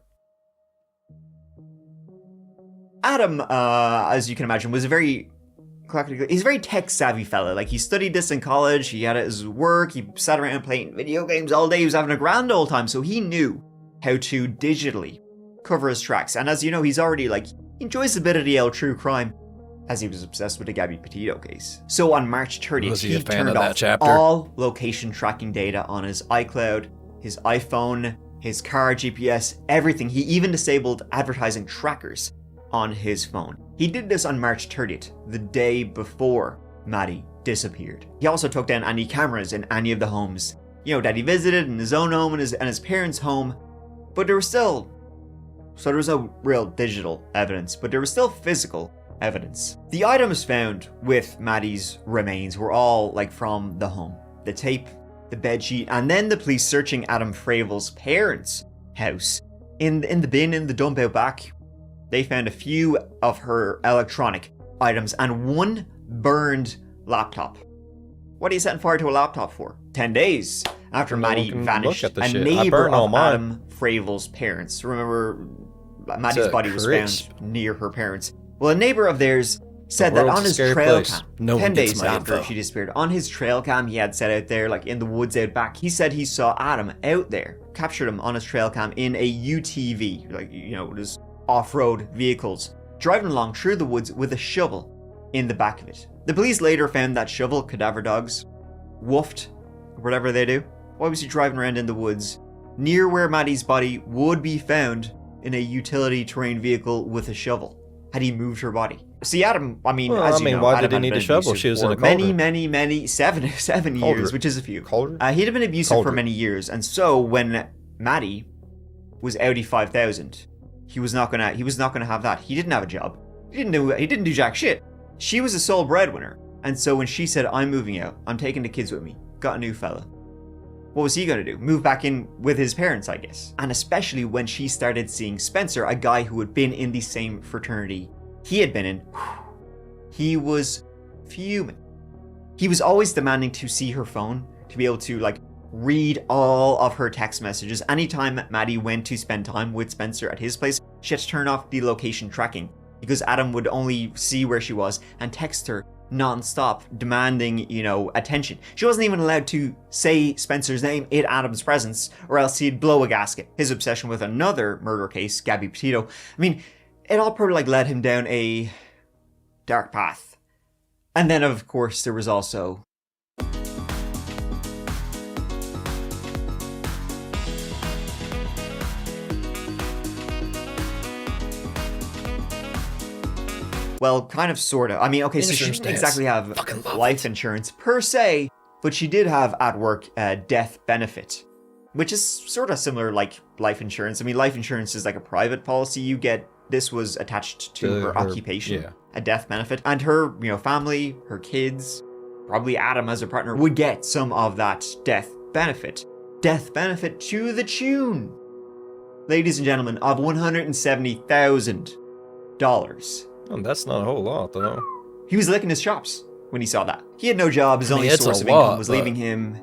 Adam, as you can imagine, was he's a very tech-savvy fella. Like, he studied this in college, he had it as work, he sat around playing video games all day, he was having a grand old time, so he knew how to digitally cover his tracks. And as you know, he's already, like, he enjoys a bit of the old true crime, as he was obsessed with the Gabby Petito case. So on March 30th, he turned off all location tracking data on his iCloud, his iPhone, his car GPS, everything. He even disabled advertising trackers on his phone. He did this on March 30th, the day before Maddie disappeared. He also took down any cameras in any of the homes, you know, that he visited in his own home and his parents' home, but there was no real digital evidence, but there was still physical evidence. The items found with Maddie's remains were all like from the home. The tape, the bedsheet, and then the police searching Adam Fravel's parents' house In the bin in the dump out back, they found a few of her electronic items and one burned laptop. What are you setting fire to a laptop for? 10 days after Maddie vanished, a neighbor of Adam Fravel's parents. Remember, Maddie's body was found near her parents. Well, a neighbor of theirs said that on his trail cam, 10 days after she disappeared, on his trail cam he had set out there, like in the woods out back, he said he saw Adam out there, captured him on his trail cam in a UTV, like, you know, it was off-road vehicles, driving along through the woods with a shovel in the back of it. The police later found that shovel cadaver dogs woofed, whatever they do. Why was he driving around in the woods near where Maddie's body would be found in a utility terrain vehicle with a shovel? Had he moved her body? See, Adam, I mean, as you know, why Adam did he need a shovel? She was in a many, seven years, which is a few. He'd have been abusive for many years, and so when Maddie was Audi 5000, he was not gonna have that. He didn't have a job. He didn't do jack shit. She was a sole breadwinner, and so when she said, "I'm moving out, I'm taking the kids with me," got a new fella. What was he gonna do? Move back in with his parents, I guess. And especially when she started seeing Spencer, a guy who had been in the same fraternity he had been in, he was fuming. He was always demanding to see her phone, to be able to, like, read all of her text messages. Anytime Maddie went to spend time with Spencer at his place, she had to turn off the location tracking because Adam would only see where she was and text her non-stop, demanding, you know, attention. She wasn't even allowed to say Spencer's name in Adam's presence or else he'd blow a gasket. His obsession with another murder case, Gabby Petito, I mean, it all probably like led him down a dark path. And then of course there was also well, kind of, sort of. I mean, okay, so she didn't exactly have life insurance per se, but she did have at work a death benefit, which is sort of similar like life insurance. I mean, life insurance is like a private policy you get. This was attached to her occupation, a death benefit. And her, you know, family, her kids, probably Adam as her partner, would get some of that death benefit. Death benefit to the tune, ladies and gentlemen, of $170,000. Oh, that's not a whole lot, though. He was licking his chops when he saw that. He had no job. His only source of income was leaving him.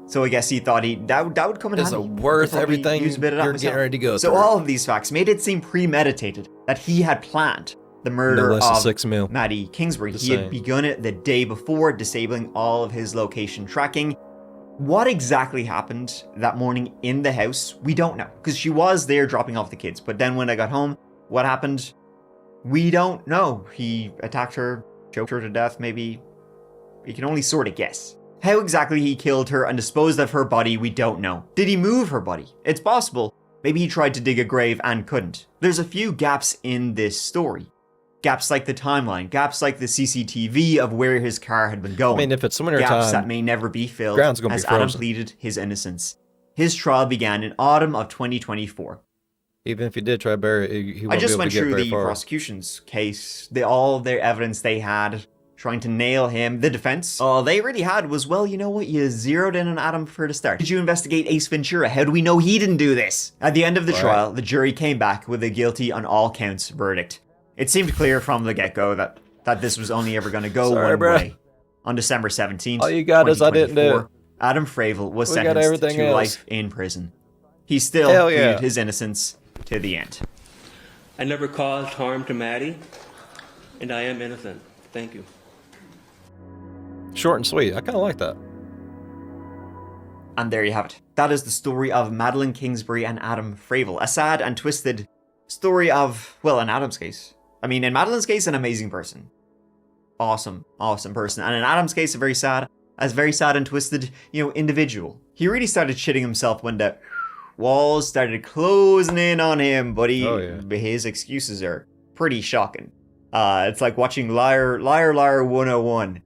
So I guess he thought that would come in handy. Is it worth everything you're getting ready to go So through? all of these facts made it seem premeditated that he had planned the murder of Maddie Kingsbury. He had begun it the day before, disabling all of his location tracking. What exactly happened that morning in the house, we don't know. Because she was there dropping off the kids. But then when I got home, what happened? We don't know. He attacked her, choked her to death, maybe. We can only sort of guess. How exactly he killed her and disposed of her body, we don't know. Did he move her body? It's possible. Maybe he tried to dig a grave and couldn't. There's a few gaps in this story. Gaps like the timeline, gaps like the CCTV of where his car had been going. I mean, if it's winter gaps time, that may never be filled ground's gonna as be frozen. Adam pleaded his innocence. His trial began in autumn of 2024. Even if he did try to bury it, he won't I just be able went to get through very the far. prosecution's case, all their evidence they had, trying to nail him. The defense, all they really had was, well, you know what, you zeroed in on Adam for the start. Did you investigate Ace Ventura? How do we know he didn't do this? At the end of the trial, the jury came back with a guilty on all counts verdict. It seemed clear from the get-go that this was only ever going to go one way. On December 17th, all you got is I didn't do it. Adam Fravel was sentenced to life in prison. He still pleaded his innocence to the end. I never caused harm to Maddie, and I am innocent. Thank you. Short and sweet. I kind of like that. And there you have it. That is the story of Madeline Kingsbury and Adam Fravel. A sad and twisted story of, well, in Adam's case. I mean, in Madeline's case, an amazing person. Awesome person. And in Adam's case, a very sad and twisted, individual. He really started shitting himself when the walls started closing in on him, but his excuses are pretty shocking. It's like watching Liar 101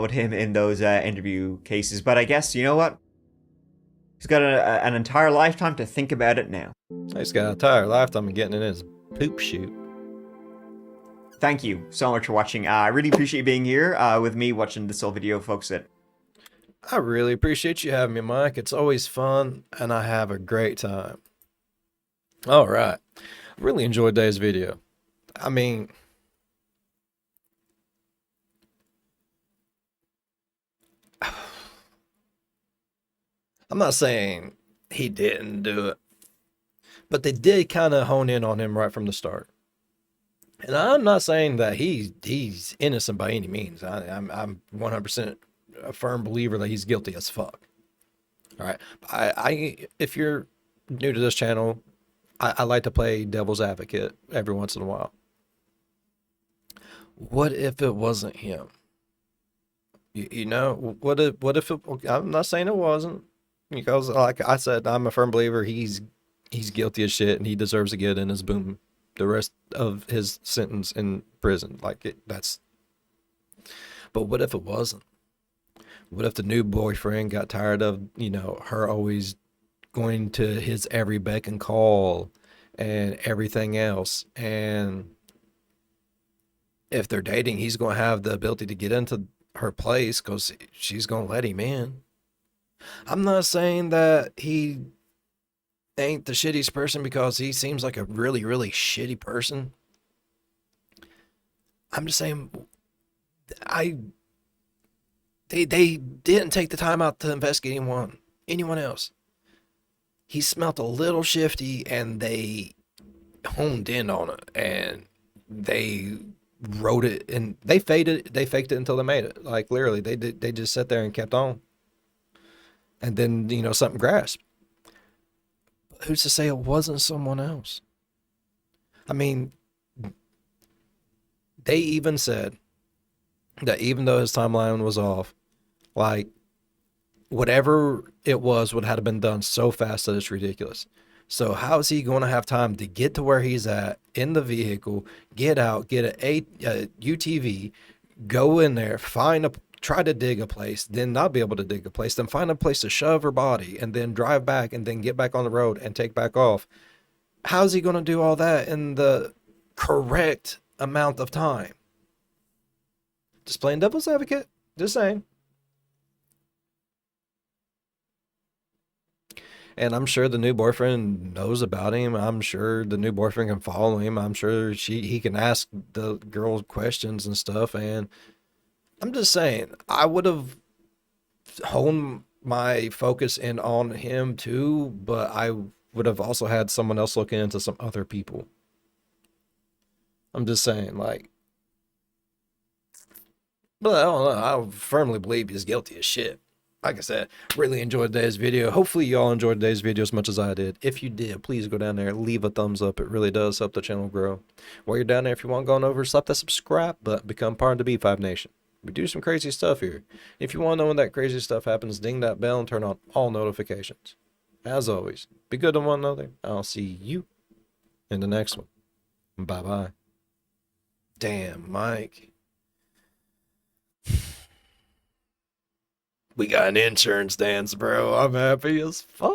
with him in those interview cases. But I guess, you know what? He's got an entire lifetime to think about it now. He's got an entire lifetime of getting in his poop chute. Thank you so much for watching. I really appreciate you being here with me watching this whole video, folks. I really appreciate you having me, Mike. It's always fun, and I have a great time. All right. Really enjoyed today's video. I mean, I'm not saying he didn't do it, but they did kind of hone in on him right from the start. And I'm not saying that he's innocent by any means. I'm 100% a firm believer that he's guilty as fuck. All right. If you're new to this channel, I like to play devil's advocate every once in a while. What if it wasn't him? You know, what if it, I'm not saying it wasn't, because like I said, I'm a firm believer he's guilty as shit and he deserves to get in his boom the rest of his sentence in prison. But what if it wasn't? What if the new boyfriend got tired of, her always going to his every beck and call and everything else? And if they're dating, he's going to have the ability to get into her place because she's going to let him in. I'm not saying that he ain't the shittiest person because he seems like a really, really shitty person. I'm just saying, they didn't take the time out to investigate anyone else. He smelt a little shifty and they honed in on it and they wrote it and they faked it until they made it. Like literally, they just sat there and kept on. And then, something grasped. Who's to say it wasn't someone else? I mean, they even said that even though his timeline was off, like whatever it was would have been done so fast that it's ridiculous. So how is he going to have time to get to where he's at in the vehicle, get out, get a UTV, go in there, try to dig a place, then not be able to dig a place, then find a place to shove her body, and then drive back, and then get back on the road and take back off? How's he going to do all that in the correct amount of time? Just playing devil's advocate. Just saying. And I'm sure the new boyfriend knows about him. I'm sure the new boyfriend can follow him. I'm sure he can ask the girl questions and stuff. And I'm just saying, I would have honed my focus in on him too, but I would have also had someone else looking into some other people. I'm just saying, like, but I don't know. I firmly believe he's guilty as shit. Like I said, really enjoyed today's video. Hopefully y'all enjoyed today's video as much as I did. If you did, please go down there, leave a thumbs up. It really does help the channel grow. While you're down there, if you want going over, slap that subscribe button, become part of the B5 Nation. We do some crazy stuff here. If you want to know when that crazy stuff happens, ding that bell and turn on all notifications. As always, be good to one another. I'll see you in the next one. Bye-bye. Damn, Mike. We got an insurance dance, bro. I'm happy as fuck.